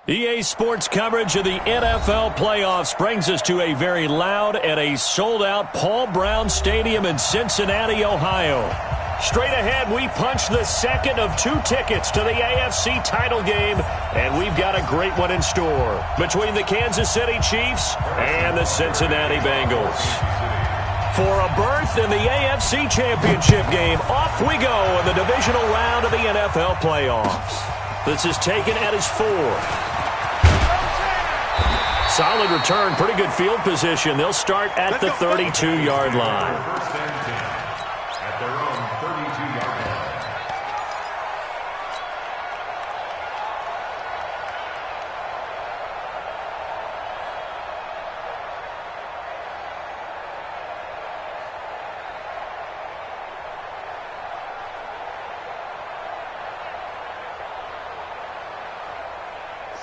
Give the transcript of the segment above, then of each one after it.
EA Sports coverage of the NFL playoffs brings us to a very loud and a sold-out Paul Brown Stadium in Cincinnati, Ohio. Straight ahead, we punch the second of 2 tickets to the AFC title game, and we've got a great one in store between the Kansas City Chiefs and the Cincinnati Bengals. For a berth in the AFC Championship game, off we go in the divisional round of the NFL playoffs. This is taken at his 4. Solid return, pretty good field position. They'll start at the 32-yard line.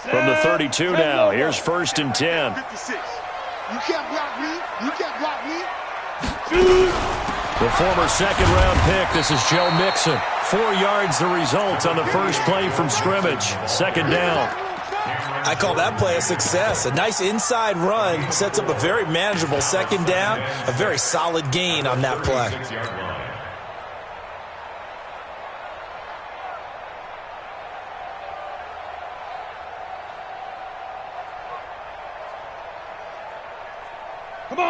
From the 32 now, here's 1st and 10. 56. You can't block me. You can't block me. The former second-round pick, this is Joe Mixon. 4 yards the result on the first play from scrimmage. 2nd down. I call that play a success. A nice inside run sets up a very manageable 2nd down. A very solid gain on that play.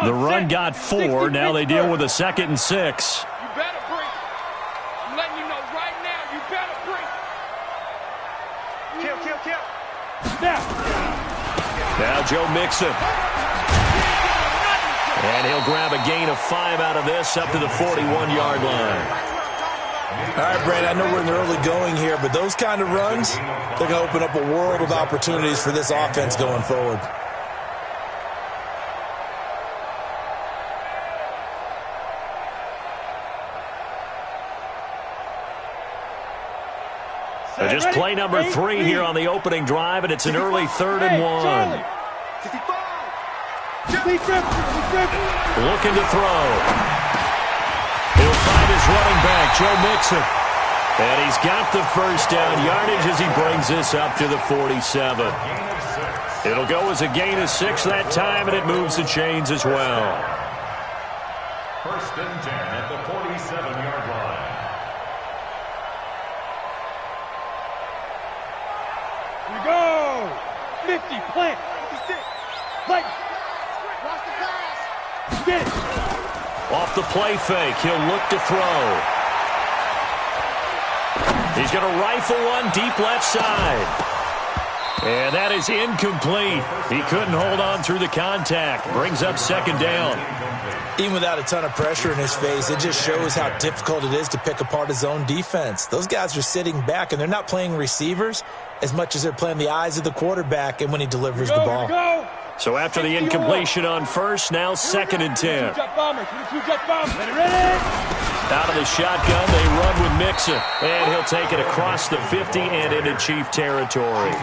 The run got 4. Now they deal with a 2nd and 6. You better break. I'm letting you know right now, you better break. Kill. Now Joe Mixon. And he'll grab a gain of 5 out of this up to the 41-yard line. All right, Brad, I know we're in the early going here, but those kind of runs, they're going to open up a world of opportunities for this offense going forward. Just play number 3 here on the opening drive, and it's an early 3rd and 1. Looking to throw. He'll find his running back, Joe Mixon. And he's got the first down yardage as he brings this up to the 47. It'll go as a gain of 6 that time, and it moves the chains as well. 1st and 10 at the 47-yard line. Go! 50, plant. 56. Play. Watch the pass. Get it. Off the play fake, he'll look to throw. He's going to rifle one deep left side. And that is incomplete. He couldn't hold on through the contact. Brings up 2nd down. Even without a ton of pressure in his face, it just shows how difficult it is to pick apart his own defense. Those guys are sitting back, and they're not playing receivers as much as they're playing the eyes of the quarterback and when he delivers the ball. So after the incompletion on 1st, now 2nd and 10. Out of the shotgun, they run with Mixon. And he'll take it across the 50 and into Chief territory.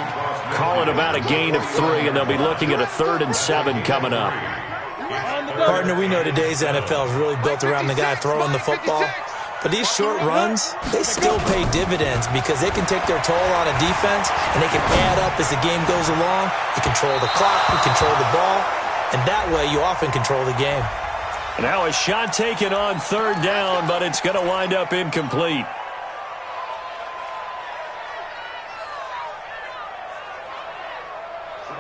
Call it about a gain of 3, and they'll be looking at a 3rd and 7 coming up. Partner, we know today's NFL is really built around the guy throwing the football. But these short runs, they still pay dividends because they can take their toll on a defense, and they can add up as the game goes along. You control the clock, you control the ball, and that way you often control the game. Now a shot taken on 3rd down, but it's going to wind up incomplete.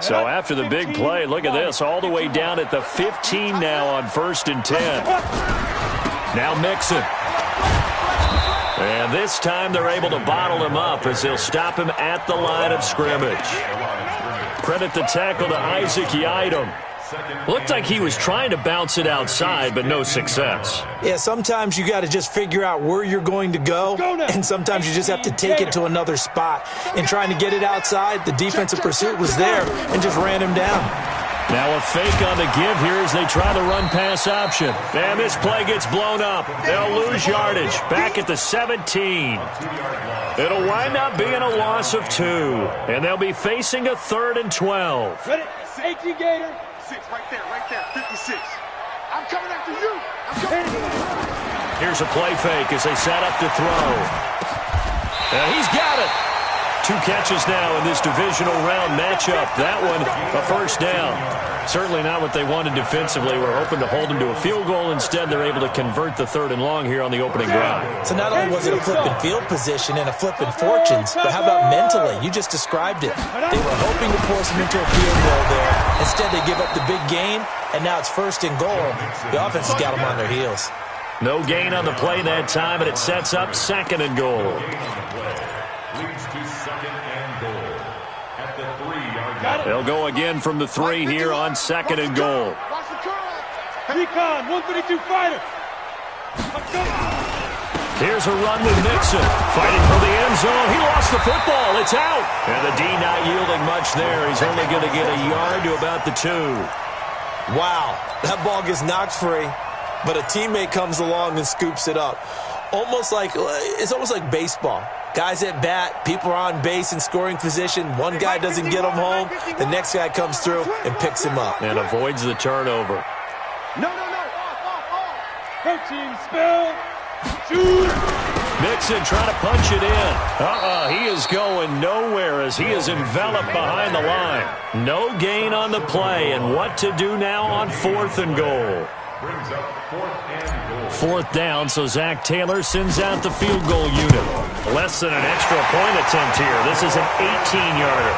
So after the big play, look at this, all the way down at the 15 now on 1st and 10. Now Mixon. And this time they're able to bottle him up as they'll stop him at the line of scrimmage. Credit the tackle to Isaac Yiadom. Looked like he was trying to bounce it outside, but no success. Yeah, sometimes you got to just figure out where you're going to go, and sometimes you just have to take it to another spot. In trying to get it outside, the defensive pursuit was there and just ran him down. Now a fake on the give here as they try the run-pass option. And this play gets blown up. They'll lose yardage back at the 17. It'll wind up being a loss of 2. And they'll be facing a 3rd and 12. Ready? Safety Gator. 6, right there. 56. I'm coming after you. I'm coming. Here's a play fake as they set up to throw. And he's got it. 2 catches now in this divisional round matchup. That one, a first down. Certainly not what they wanted defensively. We're hoping to hold them to a field goal. Instead, they're able to convert the 3rd and long here on the opening drive. So not only was it a flipping field position and a flipping fortunes, but how about mentally? You just described it. They were hoping to force them into a field goal there. Instead, they give up the big gain, and now it's 1st and goal. The offense has got them on their heels. No gain on the play that time, and it sets up 2nd and goal. Leads to 2nd and goal at the 3-yard line. They'll go again from the 3 here on 2nd and goal. Recon, 132 fighter. Here's a run with Mixon. Fighting for the end zone. He lost the football. It's out. And the D not yielding much there. He's only going to get a yard to about the 2. Wow, that ball gets knocked free, but a teammate comes along and scoops it up. It's almost like baseball. Guys at bat, people are on base in scoring position. One guy doesn't get him home. The next guy comes through and picks him up. And avoids the turnover. No. Off. Protein spill. Shoot. Mixon trying to punch it in. He is going nowhere as he is enveloped behind the line. No gain on the play, and what to do now on 4th and goal. Brings up 4th and goal. 4th down, so Zach Taylor sends out the field goal unit. Less than an extra point attempt here. This is an 18-yarder.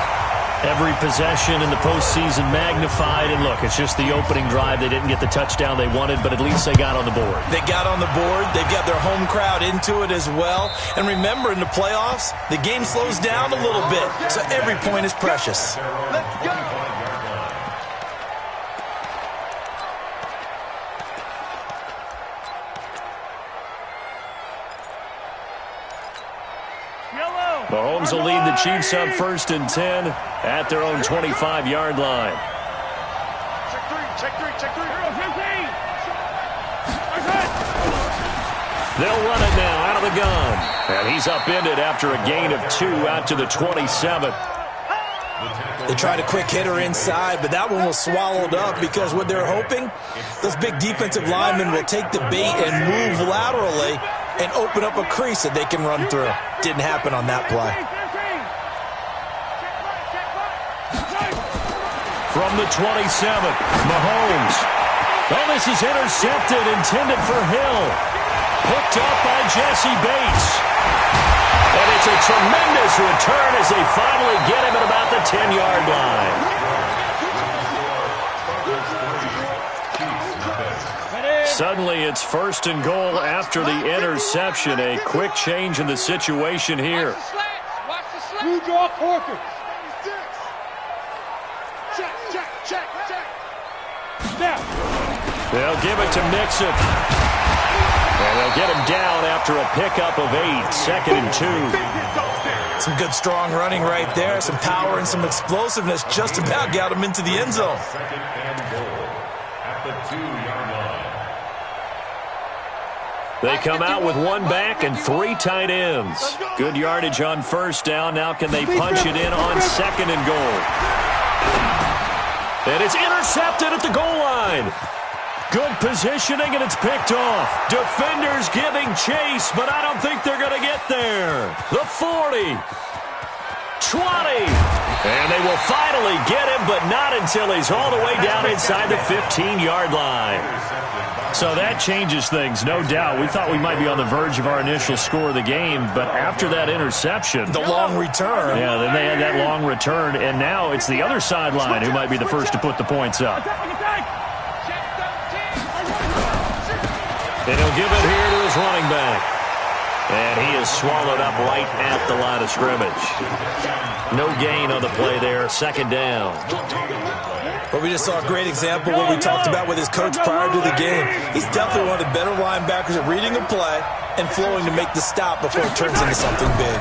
Every possession in the postseason magnified. And look, it's just the opening drive. They didn't get the touchdown they wanted, but at least they got on the board. They got on the board. They've got their home crowd into it as well. And remember, in the playoffs, the game slows down a little bit, so every point is precious. Let's go. Mahomes will lead the Chiefs up 1st and 10 at their own 25-yard line. Check three. They'll run it now out of the gun. And he's upended after a gain of 2 out to the 27. They tried a quick hitter inside, but that one was swallowed up because what they're hoping, those big defensive linemen will take the bait and move laterally and open up a crease that they can run through. Didn't happen on that play. From the 27, Mahomes. Oh, this is intercepted, intended for Hill. Picked up by Jesse Bates. And it's a tremendous return as they finally get him at about the 10-yard line. Suddenly, it's 1st and goal after the interception. A quick change in the situation here. Blue draw Corker. Check. Now. They'll give it to Mixon. And they'll get him down after a pickup of 8. 2nd and 2. Some good, strong running right there. Some power and some explosiveness just about got him into the end zone. 2nd and goal at the 2-yard line. They come out with 1 back and 3 tight ends. Good yardage on 1st down. Now can they punch it in on 2nd and goal? And it's intercepted at the goal line. Good positioning, and it's picked off. Defenders giving chase, but I don't think they're going to get there. The 40. 20. And they will finally get him, but not until he's all the way down inside the 15-yard line. So that changes things, no doubt. We thought we might be on the verge of our initial score of the game, but after that interception, the long return. Yeah, then they had that long return, and now it's the other sideline who might be the first to put the points up. And he'll give it here to his running back. And he is swallowed up right at the line of scrimmage. No gain on the play there, 2nd down. But we just saw a great example of what we talked about with his coach prior to the game. He's definitely one of the better linebackers at reading a play and flowing to make the stop before it turns into something big.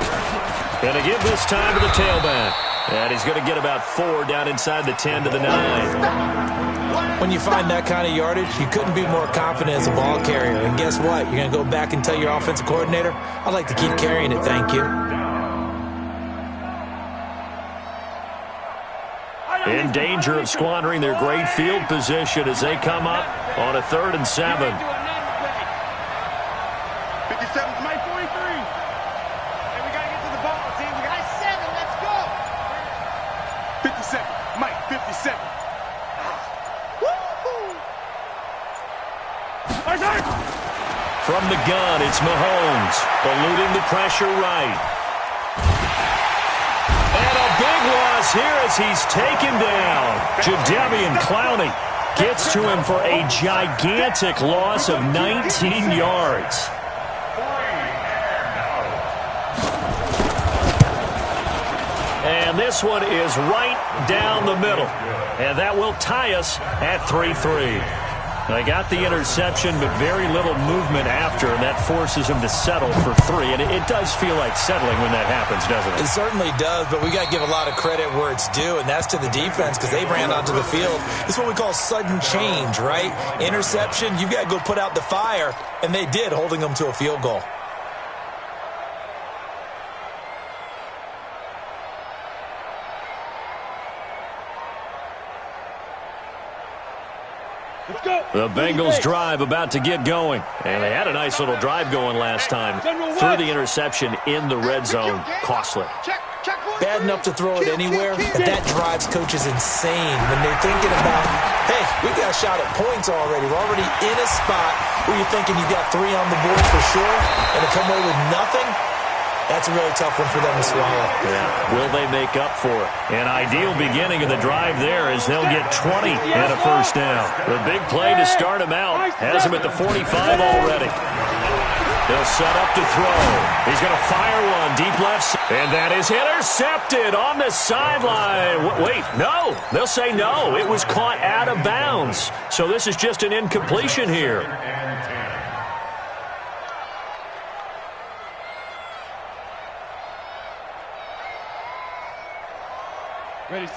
Going to give this time to the tailback. And he's going to get about 4 down inside the 10 to the 9. When you find that kind of yardage, you couldn't be more confident as a ball carrier. And guess what? You're going to go back and tell your offensive coordinator, I'd like to keep carrying it, thank you. In danger of squandering their great field position as they come up on a 3rd and 7. 57, my 43. And we got to get to the ball, team. We got 7. 57. From the gun, it's Mahomes, eluding the pressure right. And a big loss here as he's taken down. Jadeveon Clowney gets to him for a gigantic loss of 19 yards. And this one is right down the middle. And that will tie us at 3-3. They got the interception, but very little movement after, and that forces him to settle for 3. And it does feel like settling when that happens, doesn't it? It certainly does, but we got to give a lot of credit where it's due, and that's to the defense because they ran onto the field. This is what we call sudden change, right? Interception, you got to go put out the fire, and they did, holding them to a field goal. The Bengals drive about to get going. And they had a nice little drive going last time. Threw the interception in the red zone. Costly. Bad enough to throw it anywhere, but that drives coaches insane when they're thinking about, hey, we got a shot at points already. We're already in a spot where you're thinking you got 3 on the board for sure, and to come away with nothing, that's a really tough one for them to swallow. Yeah. Will they make up for it? An ideal beginning of the drive there is they'll get 20 and a first down. The big play to start him out has him at the 45 already. They'll set up to throw. He's going to fire one deep left. And that is intercepted on the sideline. Wait, no. They'll say no. It was caught out of bounds. So this is just an incompletion here.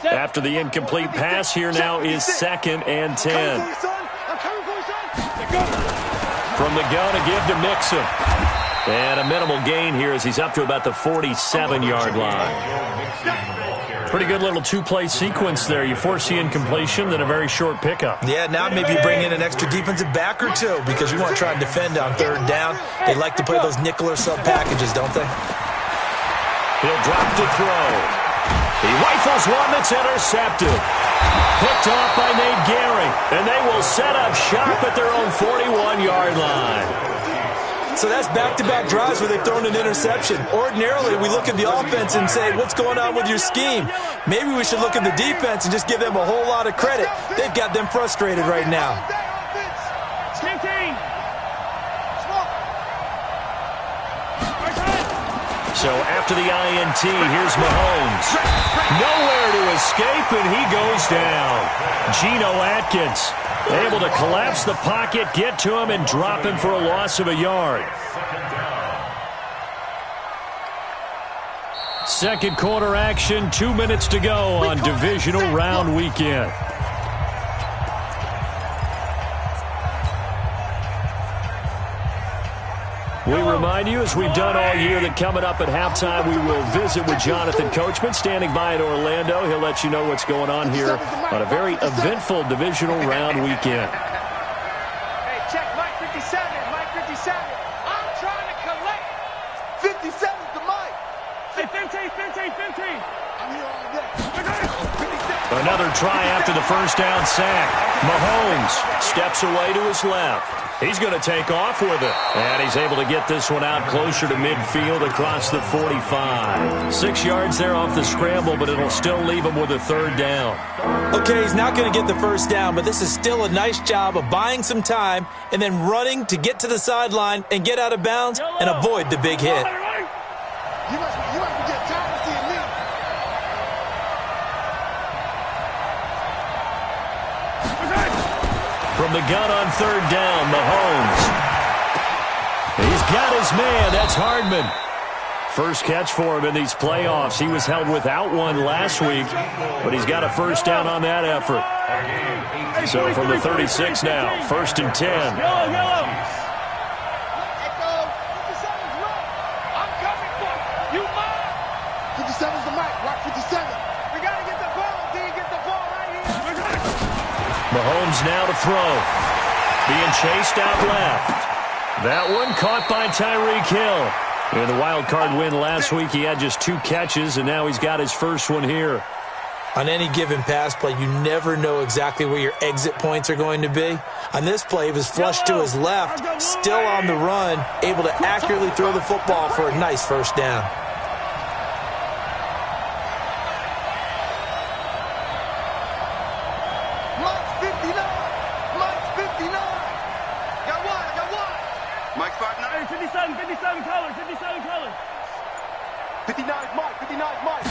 After the incomplete pass, here now is 2nd and 10. From the gun, a give to Mixon. And a minimal gain here as he's up to about the 47-yard line. Pretty good little 2-play sequence there. You force the incompletion, then a very short pickup. Yeah, now maybe you bring in an extra defensive back or 2 because you want to try and defend on 3rd down. They like to play those nickel or sub packages, don't they? He'll drop to throw. He rifles one that's intercepted. Picked off by Nate Gehring. And they will set up shop at their own 41-yard line. So that's back-to-back drives where they've thrown an interception. Ordinarily, we look at the offense and say, what's going on with your scheme? Maybe we should look at the defense and just give them a whole lot of credit. They've got them frustrated right now. So after the INT, here's Mahomes. Nowhere to escape, and he goes down. Geno Atkins able to collapse the pocket, get to him, and drop him for a loss of a yard. Second quarter action, 2 minutes to go on divisional round weekend. We remind you, as we've done all year, that coming up at halftime, we will visit with Jonathan Coachman, standing by in Orlando. He'll let you know what's going on here on a very eventful divisional round weekend. Hey, check Mike 57, Mike 57. I'm trying to collect. 57's the mic. Hey, 15. I'm here all day. Another try after the first down sack. Mahomes steps away to his left. He's going to take off with it. And he's able to get this one out closer to midfield across the 45. 6 yards there off the scramble, but it'll still leave him with a 3rd down. Okay, he's not going to get the first down, but this is still a nice job of buying some time and then running to get to the sideline and get out of bounds and avoid the big hit. You must be getting tired of seeing me. From the gun on 3rd down, Mahomes. He's got his man. That's Hardman. First catch for him in these playoffs. He was held without one last week, but he's got a first down on that effort. So from the 36 now, 1st and 10. Mahomes now to throw. Being chased out left. That one caught by Tyreek Hill. In the wild card win last week, he had just 2 catches, and now he's got his first one here. On any given pass play, you never know exactly where your exit points are going to be. On this play, he was flushed to his left, still on the run, able to accurately throw the football for a nice first down. Mike's 59. Mike's 59. Got one. Mike's 59. 57 colors. 59 Mike. 59 Mike.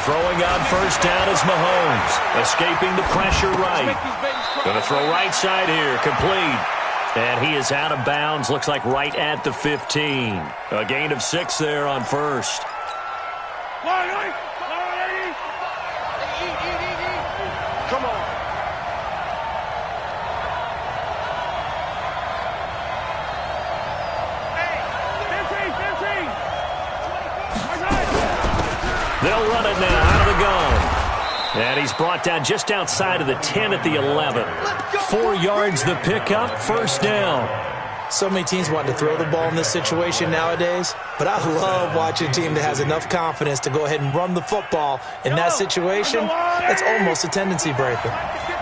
Throwing on first down is Mahomes. Escaping the pressure right. Going to throw right side here. Complete. And he is out of bounds. Looks like right at the 15. A gain of 6 there on first. Come on. They'll run it now out of the gun. And he's brought down just outside of the 10 at the 11. 4 yards the pickup, first down. So many teams want to throw the ball in this situation nowadays, but I love watching a team that has enough confidence to go ahead and run the football. In that situation, it's almost a tendency breaker.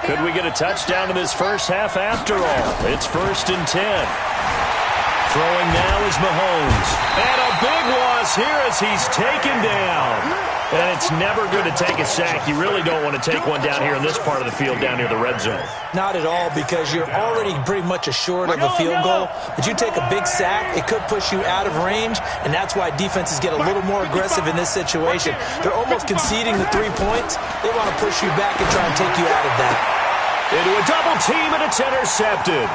Could we get a touchdown in this first half after all? It's 1st and 10. Throwing now is Mahomes. And a big loss here as he's taken down. And it's never good to take a sack. You really don't want to take one down here in this part of the field down near the red zone. Not at all, because you're already pretty much assured of a field goal. But you take a big sack, it could push you out of range, and that's why defenses get a little more aggressive in this situation. They're almost conceding the 3 points. They want to push you back and try and take you out of that. Into a double team, and it's intercepted.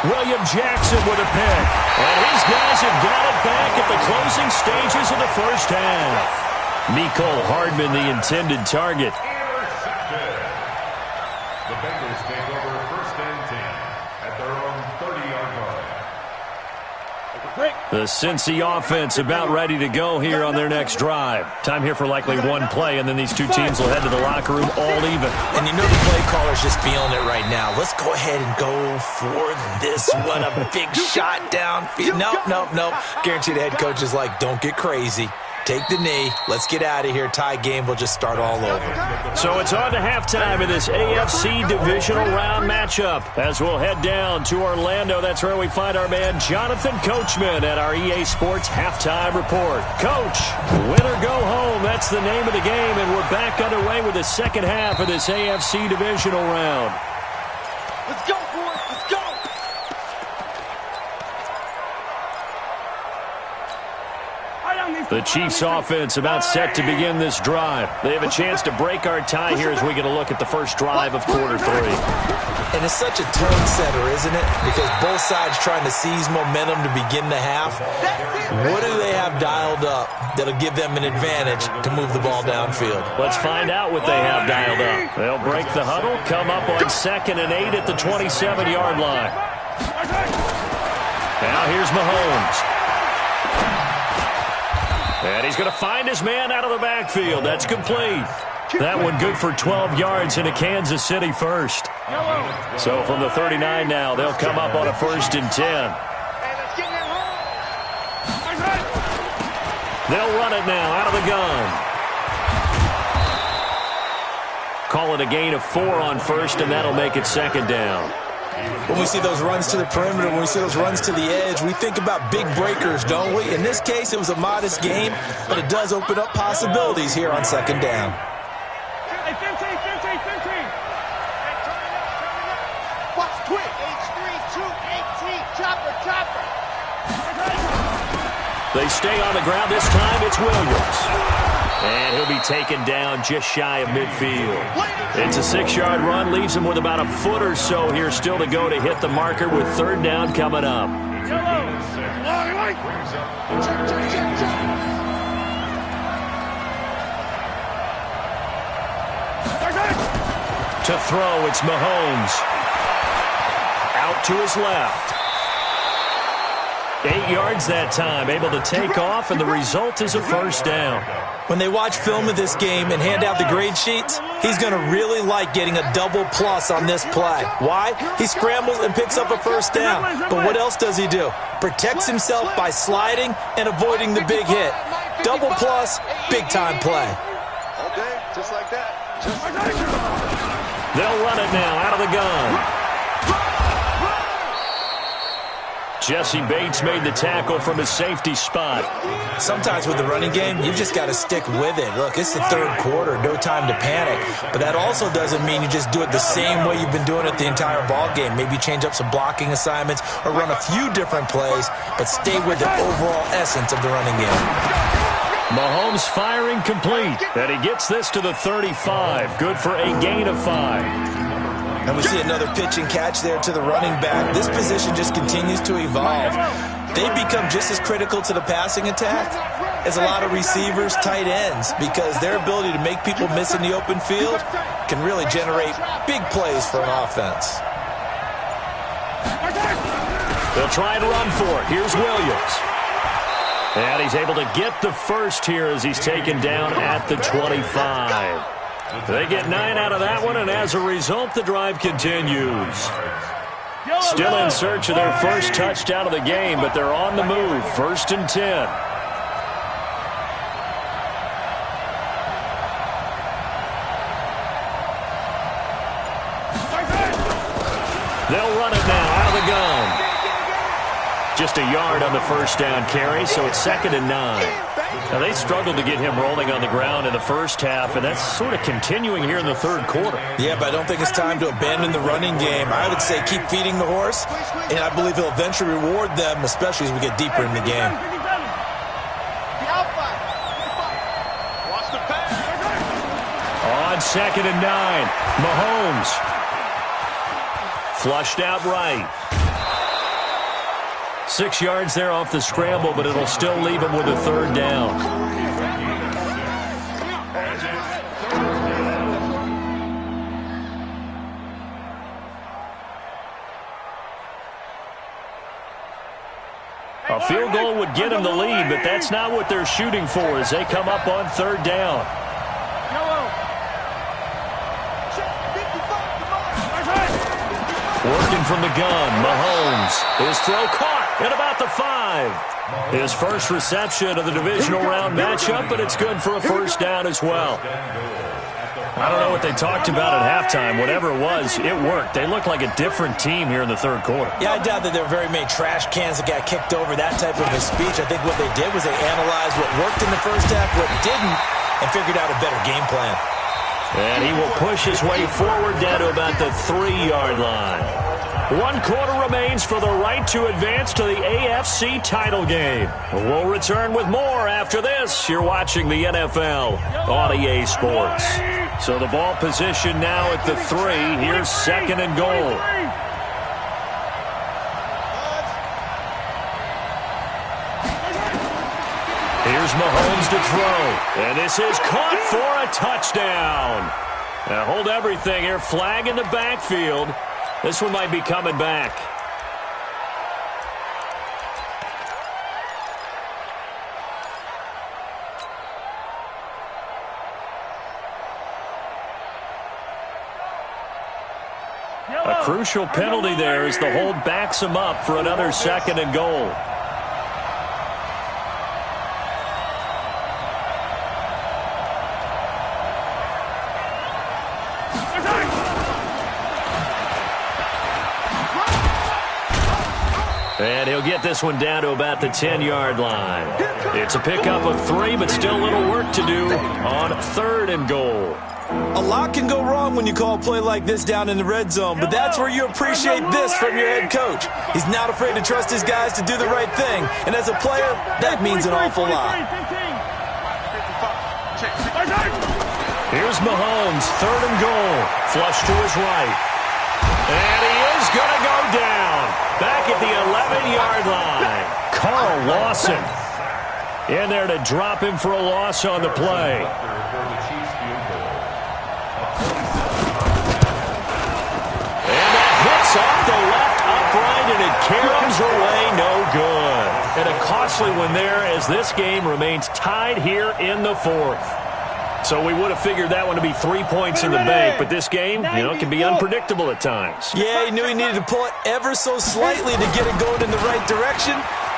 William Jackson with a pick. And his guys have got it back at the closing stages of the first half. Mecole Hardman, the intended target. The Bengals take over 1st and 10 at their own 30-yard line. The Cincy offense about ready to go here on their next drive. Time here for likely one play, and then these two teams will head to the locker room all even. And you know the play caller's just feeling it right now. Let's go ahead and go for this one. A big shot downfield. Nope. Guarantee the head coach is like, don't get crazy. Take the knee. Let's get out of here. Tie game will just start all over. So it's on to halftime in this AFC divisional round matchup. As we'll head down to Orlando, that's where we find our man Jonathan Coachman at our EA Sports Halftime Report. Coach, win or go home. That's the name of the game, and we're back underway with the second half of this AFC divisional round. Let's go, boys. Let's go. The Chiefs offense about set to begin this drive. They have a chance to break our tie here as we get a look at the first drive of quarter 3. And it's such a tone setter, isn't it? Because both sides trying to seize momentum to begin the half. What do they have dialed up that'll give them an advantage to move the ball downfield? Let's find out what they have dialed up. They'll break the huddle, come up on 2nd and 8 at the 27-yard line. Now here's Mahomes. And he's going to find his man out of the backfield. That's complete. That one good for 12 yards into Kansas City first. So from the 39 now, they'll come up on a 1st and 10. They'll run it now out of the gun. Call it a gain of 4 on first, and that'll make it 2nd down. When we see those runs to the perimeter, when we see those runs to the edge, we think about big breakers, don't we? In this case, it was a modest game, but it does open up possibilities here on 2nd down. Hey, 15. Watch quick. H3-2-18. Chopper. They stay on the ground. This time it's Williams. And he'll be taken down just shy of midfield. It's a 6-yard run, leaves him with about a foot or so here still to go to hit the marker with 3rd down coming up. To throw, it's Mahomes. Out to his left. 8 yards that time, able to take off, and the result is a 1st down. When they watch film of this game and hand out the grade sheets, he's going to really like getting a double plus on this play. Why? He scrambles and picks up a 1st down. But what else does he do? Protects himself by sliding and avoiding the big hit. Double plus, big-time play. Okay. Just like that. They'll run it now out of the gun. Jesse Bates made the tackle from his safety spot. Sometimes with the running game, you've just got to stick with it. Look, it's the third quarter, no time to panic. But that also doesn't mean you just do it the same way you've been doing it the entire ball game. Maybe change up some blocking assignments or run a few different plays, but stay with the overall essence of the running game. Mahomes firing complete, and he gets this to the 35. Good for a gain of 5. And we see another pitch and catch there to the running back. This position just continues to evolve. They become just as critical to the passing attack as a lot of receivers, tight ends, because their ability to make people miss in the open field can really generate big plays for an offense. They'll try and run for it. Here's Williams. And he's able to get the first here as he's taken down at the 25. They get 9 out of that one, and as a result, the drive continues. Still in search of their first touchdown of the game, but they're on the move. 1st and 10. They'll run it now out of the gun. Just a yard on the first down carry, so it's 2nd and 9. Now, they struggled to get him rolling on the ground in the first half, and that's sort of continuing here in the third quarter. Yeah, but I don't think it's time to abandon the running game. I would say keep feeding the horse, and I believe he'll eventually reward them, especially as we get deeper in the game. On 2nd and 9, Mahomes. Flushed out right. 6 yards there off the scramble, but it'll still leave him with a 3rd down. A field goal would get him the lead, but that's not what they're shooting for as they come up on 3rd down. Working from the gun, Mahomes. His throw caught at about the 5. His first reception of the divisional round matchup, but it's good for a 1st down as well. I don't know what they talked about at halftime. Whatever it was, it worked. They look like a different team here in the 3rd quarter. Yeah, I doubt that there were very many trash cans that got kicked over, that type of a speech. I think what they did was they analyzed what worked in the first half, what didn't, and figured out a better game plan. And he will push his way forward down to about the 3-yard line. 1 quarter remains for the right to advance to the AFC title game. We'll return with more after this. You're watching the NFL on EA Sports. So the ball position now at the 3. Here's 2nd and goal. Here's Mahomes to throw. And this is caught for a touchdown. Now hold everything here. Flag in the backfield. This one might be coming back. A crucial penalty there as the hold backs him up for another 2nd and goal. And he'll get this one down to about the 10-yard line. It's a pickup of 3, but still a little work to do on 3rd and goal. A lot can go wrong when you call a play like this down in the red zone, but that's where you appreciate this from your head coach. He's not afraid to trust his guys to do the right thing, and as a player, that means an awful lot. Here's Mahomes, 3rd and goal. Flush to his right. And he is going to go down. Back at the 11-yard line. Carl Lawson in there to drop him for a loss on the play. And that hits off the left upright, and it caroms away no good. And a costly one there as this game remains tied here in the 4th. So we would have figured that one to be 3 points in the bank, but this game, can be unpredictable at times. Yeah, he knew he needed to pull it ever so slightly to get it going in the right direction,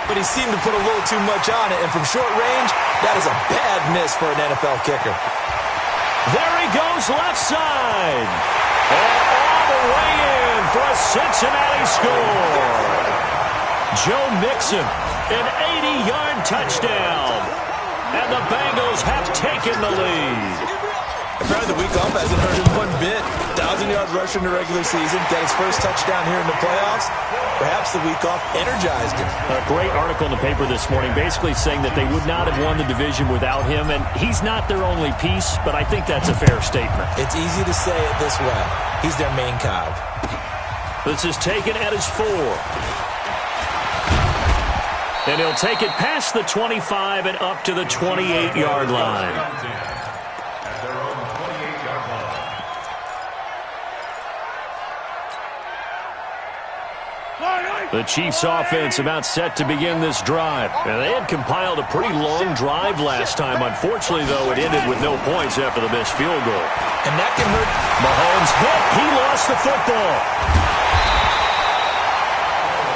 but he seemed to put a little too much on it, and from short range, that is a bad miss for an NFL kicker. There he goes left side. And all the way in for a Cincinnati score. Joe Mixon, an 80-yard touchdown. And the Bengals have taken the lead. Probably the week off hasn't hurt him one bit. 1,000-yard rusher in the regular season. Got his first touchdown here in the playoffs. Perhaps the week off energized him. A great article in the paper this morning basically saying that they would not have won the division without him. And he's not their only piece, but I think that's a fair statement. It's easy to say it this way. He's their main cog. This is taken at his 4. And he'll take it past the 25 and up to the 28-yard line. The Chiefs' offense about set to begin this drive. And they had compiled a pretty long drive last time. Unfortunately, though, it ended with no points after the missed field goal. And that can hurt. Mahomes hit. He lost the football.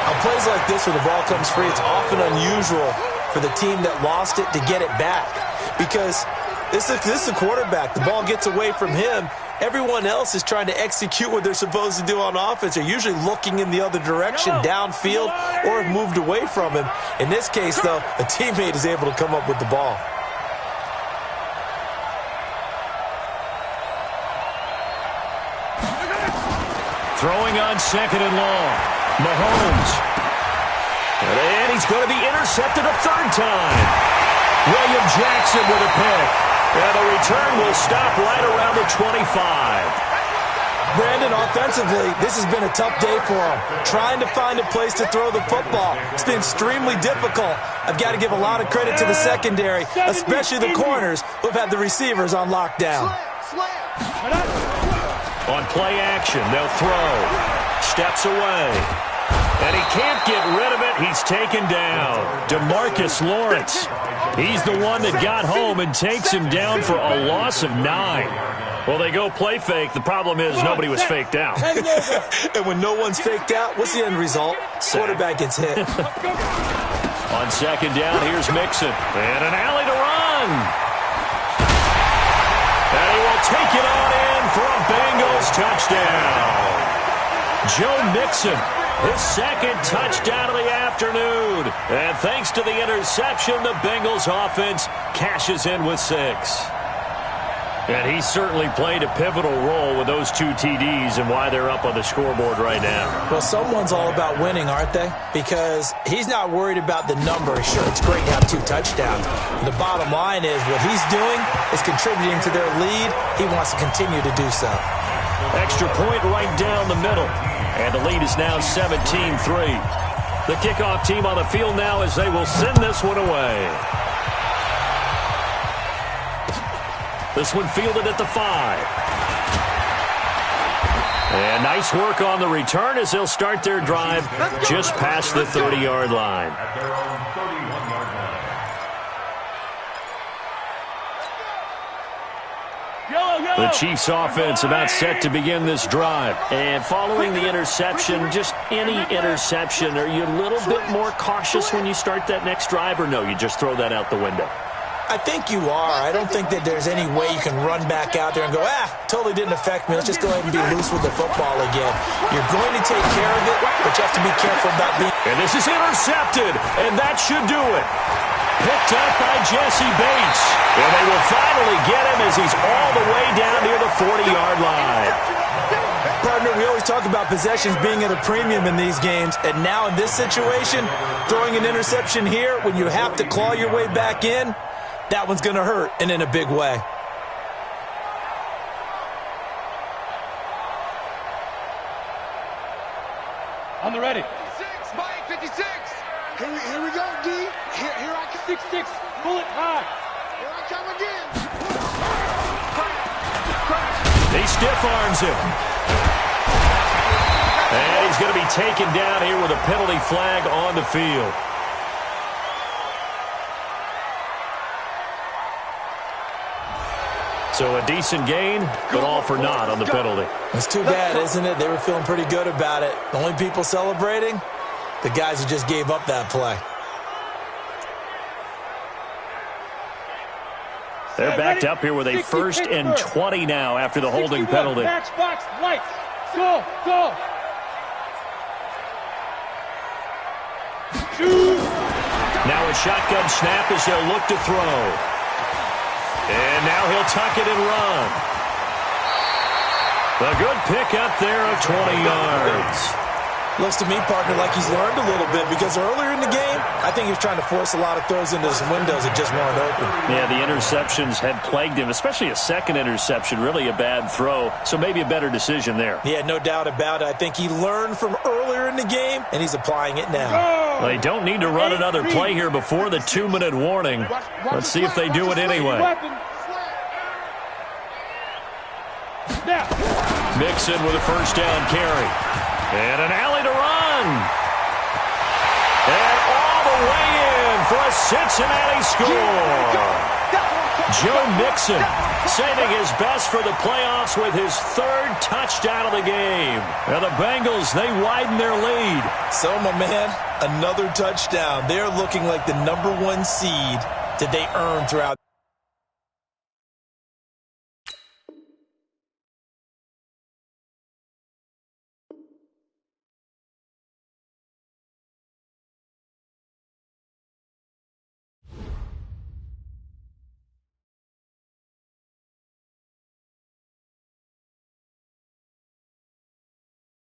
On plays like this where the ball comes free, it's often unusual for the team that lost it to get it back. Because this is the quarterback. The ball gets away from him. Everyone else is trying to execute what they're supposed to do on offense. They're usually looking in the other direction, downfield, or have moved away from him. In this case, though, a teammate is able to come up with the ball. Throwing on 2nd and long. Mahomes. And he's going to be intercepted a 3rd time. William Jackson with a pick. And the return will stop right around the 25. Brandon, offensively, this has been a tough day for him. Trying to find a place to throw the football. It's been extremely difficult. I've got to give a lot of credit to the secondary, especially the corners who've had the receivers on lockdown. On play action, they'll throw. Steps away. And he can't get rid of it. He's taken down. DeMarcus Lawrence. He's the one that got home and takes him down for a loss of 9. Well, they go play fake. The problem is nobody was faked out. And when no one's faked out, what's the end result? Quarterback gets hit. On 2nd down, here's Mixon. And an alley to run. And he will take it on in for a Bengals touchdown. Joe Mixon. His 2nd touchdown of the afternoon. And thanks to the interception, the Bengals offense cashes in with 6. And he certainly played a pivotal role with those 2 TDs and why they're up on the scoreboard right now. Well, someone's all about winning, aren't they? Because he's not worried about the number. Sure, it's great to have 2 touchdowns. The bottom line is what he's doing is contributing to their lead. He wants to continue to do so. Extra point right down the middle. And the lead is now 17-3. The kickoff team on the field now as they will send this one away. This one fielded at the 5. And nice work on the return as they'll start their drive just past the 30-yard line. At their own 31-yard line. The Chiefs offense about set to begin this drive. And following the interception, just any interception, are you a little bit more cautious when you start that next drive, or no, you just throw that out the window? I think you are. I don't think that there's any way you can run back out there and go, totally didn't affect me. Let's just go ahead and be loose with the football again. You're going to take care of it, but you have to be careful about being... And this is intercepted, and that should do it. Picked up by Jesse Bates. And they will finally get him as he's all the way down near the 40-yard line. Partner, we always talk about possessions being at a premium in these games, and now in this situation, throwing an interception here when you have to claw your way back in, that one's going to hurt, and in a big way. On the ready. 56, Mike, 56. Here we go, D. Here I come. 6-6, pull it high. Here I come again. He stiff arms him. And he's going to be taken down here with a penalty flag on the field. So a decent gain, but all for naught on the penalty. It's too bad, isn't it? They were feeling pretty good about it. The only people celebrating, the guys who just gave up that play. They're backed up here with a 1st and 20 now after the holding penalty. Matchbox lights. Go, go. Now a shotgun snap as they'll look to throw. And now he'll tuck it and run. A good pickup there of 20 yards. Looks to me, partner, like he's learned a little bit because earlier in the game, I think he was trying to force a lot of throws into his windows that just weren't open. Yeah, the interceptions had plagued him, especially a second interception, really a bad throw, so maybe a better decision there. Yeah, no doubt about it. I think he learned from earlier in the game, and he's applying it now. Well, they don't need to run another play here before the 2-minute warning. Let's see if they do it anyway. Mixon with a 1st down carry. And an alley to run. And all the way in for a Cincinnati score. Joe Mixon saving his best for the playoffs with his 3rd touchdown of the game. And the Bengals, they widen their lead. So, my man, another touchdown. They're looking like the #1 seed that they earned throughout.